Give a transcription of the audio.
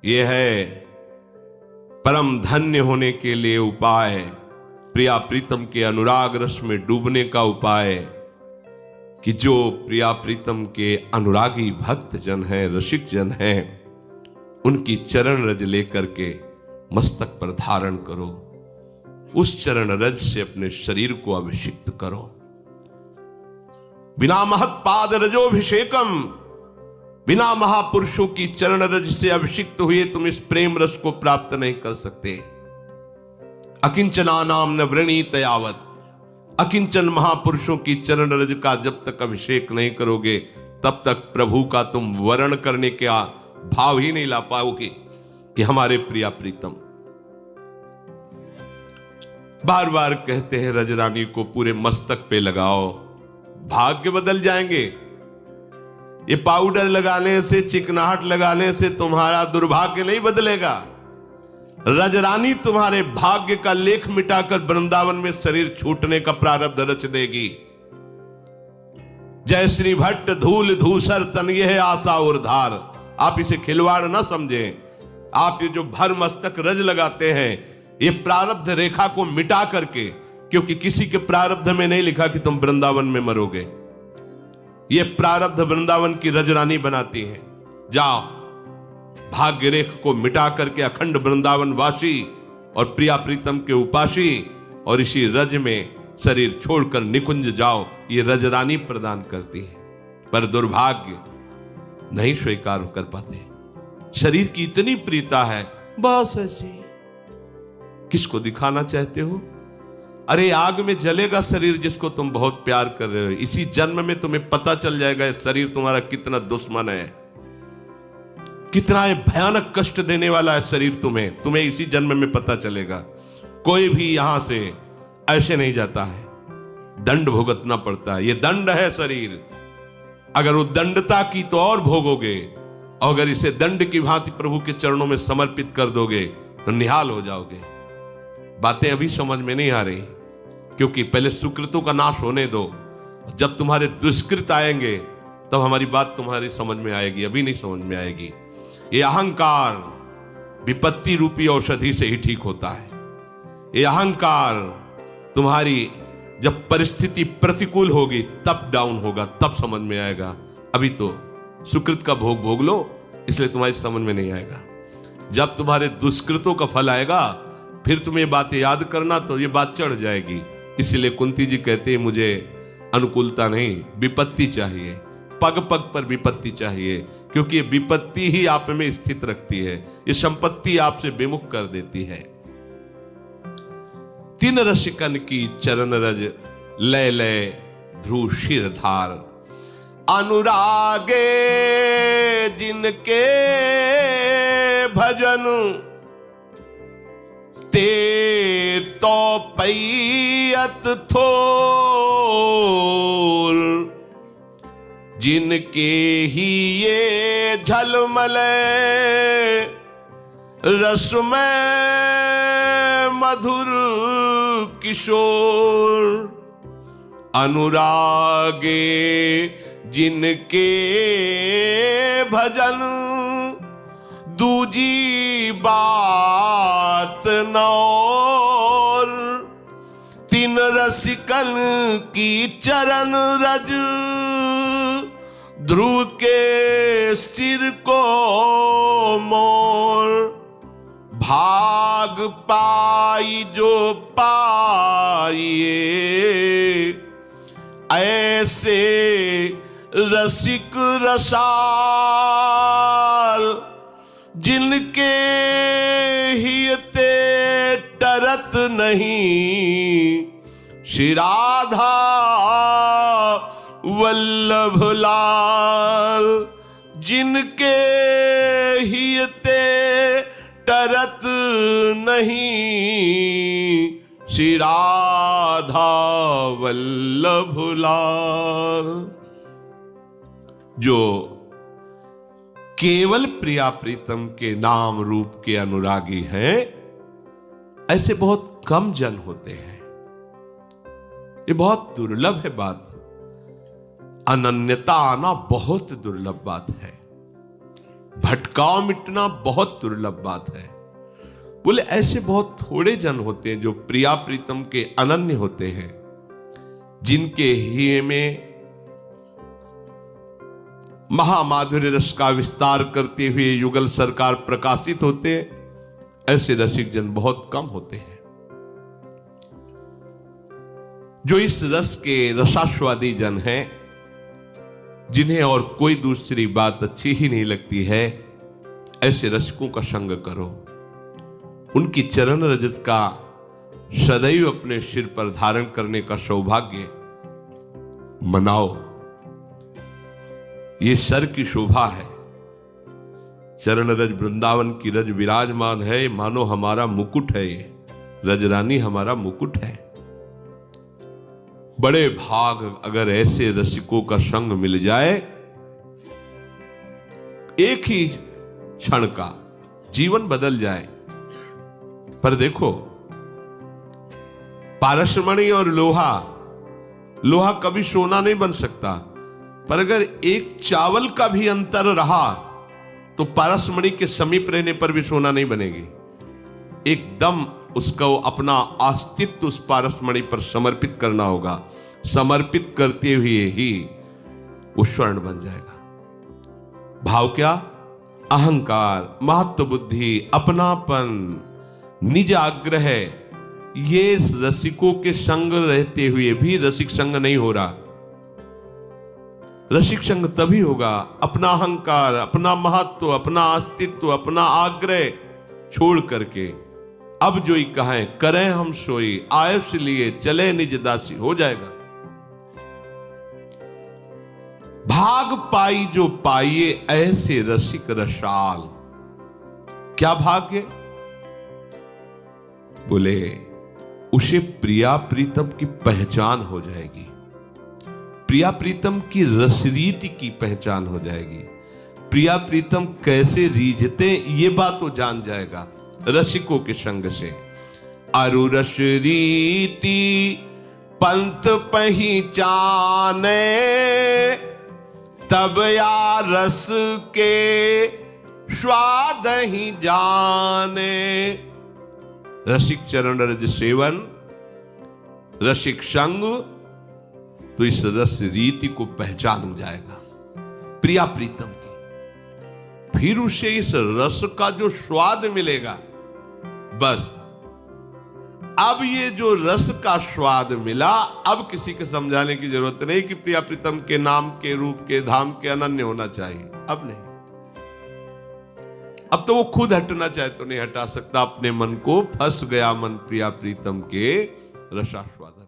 यह है परम धन्य होने के लिए उपाय, प्रिया प्रीतम के अनुराग रस में डूबने का उपाय, कि जो प्रिया प्रीतम के अनुरागी भक्त जन हैं, रसिक जन हैं, उनकी चरण रज लेकर के मस्तक पर धारण करो। उस चरण रज से अपने शरीर को अभिषिक्त करो। बिना महत पाद रजोभिषेकम, बिना महापुरुषों की चरण रज से अभिषिक्त हुए तुम इस प्रेम रस को प्राप्त नहीं कर सकते। अकिंचना नाम न वृणीत यावत, अकिंचन महापुरुषों की चरण रज का जब तक अभिषेक नहीं करोगे तब तक प्रभु का तुम वर्ण करने का भाव ही नहीं ला पाओगे कि हमारे प्रिया प्रीतम। बार बार कहते हैं रजरानी को पूरे मस्तक पे लगाओ, भाग्य बदल जाएंगे। ये पाउडर लगाने से, चिकनाहट लगाने से तुम्हारा दुर्भाग्य नहीं बदलेगा। रजरानी तुम्हारे भाग्य का लेख मिटाकर वृंदावन में शरीर छूटने का प्रारब्ध रच देगी। जय श्री भट्ट धूल धूसर तन यह आशा उर्धार। आप इसे खिलवाड़ ना समझें। आप ये जो भर मस्तक रज लगाते हैं, ये प्रारब्ध रेखा को मिटा करके, क्योंकि किसी के प्रारब्ध में नहीं लिखा कि तुम वृंदावन में मरोगे। ये प्रारब्ध वृंदावन की रजरानी बनाती है। जाओ, भाग्य रेख को मिटा करके अखंड वृंदावन वासी और प्रिया प्रीतम के उपासी और इसी रज में शरीर छोड़कर निकुंज जाओ। ये रजरानी प्रदान करती है, पर दुर्भाग्य नहीं स्वीकार कर पाते। शरीर की इतनी प्रीता है, बस ऐसी। किसको दिखाना चाहते हो? अरे आग में जलेगा शरीर जिसको तुम बहुत प्यार कर रहे हो। इसी जन्म में तुम्हें पता चल जाएगा शरीर तुम्हारा कितना दुश्मन है, कितना भयानक कष्ट देने वाला है शरीर तुम्हें इसी जन्म में पता चलेगा। कोई भी यहां से ऐसे नहीं जाता है, दंड भुगतना पड़ता है। ये दंड है शरीर। अगर उद्दंडता की तो और भोगोगे, और अगर इसे दंड की भांति प्रभु के चरणों में समर्पित कर दोगे तो निहाल हो जाओगे। बातें अभी समझ में नहीं आ रही, क्योंकि पहले सुकृतों का नाश होने दो। जब तुम्हारे दुष्कृत आएंगे तब हमारी बात तुम्हारी समझ में आएगी, अभी नहीं समझ में आएगी। ये अहंकार विपत्ति रूपी औषधि से ही ठीक होता है। ये अहंकार तुम्हारी जब परिस्थिति प्रतिकूल होगी तब डाउन होगा, तब समझ में आएगा। अभी तो सुकृत का भोग भोग लो, इसलिए तुम्हारी समझ में नहीं आएगा। जब तुम्हारे दुष्कृतों का फल आएगा फिर तुम्हें बातें याद करना, तो ये बात चढ़ जाएगी। इसलिए कुंती जी कहते हैं, मुझे अनुकूलता नहीं, विपत्ति चाहिए। पग पग पर विपत्ति चाहिए, क्योंकि ये विपत्ति ही आप में स्थित रखती है। ये संपत्ति आपसे विमुख कर देती है। तीन रसिकन की चरण रज लय लय ध्रुव शिरधार। अनुरागे जिनके भजन ते तो पैयत थोर। जिनके ही ये झलमले रस में मधुर किशोर। अनुरागे जिनके भजन दूजी बात नौर। तीन रसिकन की चरण रज ध्रुव के सिर को मोर। भाग पाई जो पाइए ऐसे रसिक रसाल। जिनके हियते टरत नहीं श्री राधा वल्लभ लाल। जिनके हियते टरत नहीं श्री राधा वल्लभ लाल। जो केवल प्रिया प्रीतम के नाम रूप के अनुरागी हैं, ऐसे बहुत कम जन होते हैं। ये बहुत दुर्लभ है बात। अनन्यता आना बहुत दुर्लभ बात है। भटकाव मिटना बहुत दुर्लभ बात है। बोले ऐसे बहुत थोड़े जन होते हैं जो प्रिया प्रीतम के अनन्य होते हैं, जिनके ही में महामाधुर्य रस का विस्तार करते हुए युगल सरकार प्रकाशित होते हैं। ऐसे रसिक जन बहुत कम होते हैं जो इस रस के रसास्वादी जन हैं, जिन्हें और कोई दूसरी बात अच्छी ही नहीं लगती है। ऐसे रसिकों का संग करो, उनकी चरण रजत का सदैव अपने सिर पर धारण करने का सौभाग्य मनाओ। ये सर की शोभा है। चरण रज वृंदावन की रज विराजमान है, मानो हमारा मुकुट है। ये रजरानी हमारा मुकुट है। बड़े भाग अगर ऐसे रसिकों का संग मिल जाए, एक ही क्षण का जीवन बदल जाए। पर देखो, पारसमणि और लोहा, लोहा कभी सोना नहीं बन सकता, पर अगर एक चावल का भी अंतर रहा तो पारसमणि के समीप रहने पर भी सोना नहीं बनेगी। एकदम उसको अपना अस्तित्व उस पारसमणि पर समर्पित करना होगा। समर्पित करते हुए ही वो स्वर्ण बन जाएगा। भाव क्या? अहंकार, महत्व बुद्धि, अपनापन, निज आग्रह, ये रसिकों के संग रहते हुए भी रसिक संग नहीं हो रहा। रसिक संग तभी होगा अपना अहंकार, अपना महत्व, अपना अस्तित्व, अपना आग्रह छोड़ करके अब जो ही कहें करें हम सोई, आयुष लिए चले निज दासी, हो जाएगा। भाग पाई जो पाइए ऐसे रसिक रसाल। क्या भाग्य? बोले उसे प्रिया प्रीतम की पहचान हो जाएगी, प्रिया प्रीतम की रसरीति की पहचान हो जाएगी। प्रिया प्रीतम कैसे रीझते ये बात तो जान जाएगा रसिकों के संग से। अरु रस रीति पंथ पहचाने, तब या रस के स्वाद ही जाने। रसिक चरण रज सेवन, रसिक संग, तो इस रस रीति को पहचान जाएगा प्रिया प्रीतम की। फिर उसे इस रस का जो स्वाद मिलेगा, बस अब ये जो रस का स्वाद मिला, अब किसी के समझाने की जरूरत नहीं कि प्रिया प्रीतम के नाम के, रूप के, धाम के अनन्य होना चाहिए। अब नहीं, अब तो वो खुद हटना चाहे तो नहीं हटा सकता अपने मन को। फंस गया मन प्रिया प्रीतम के रसास्वाद।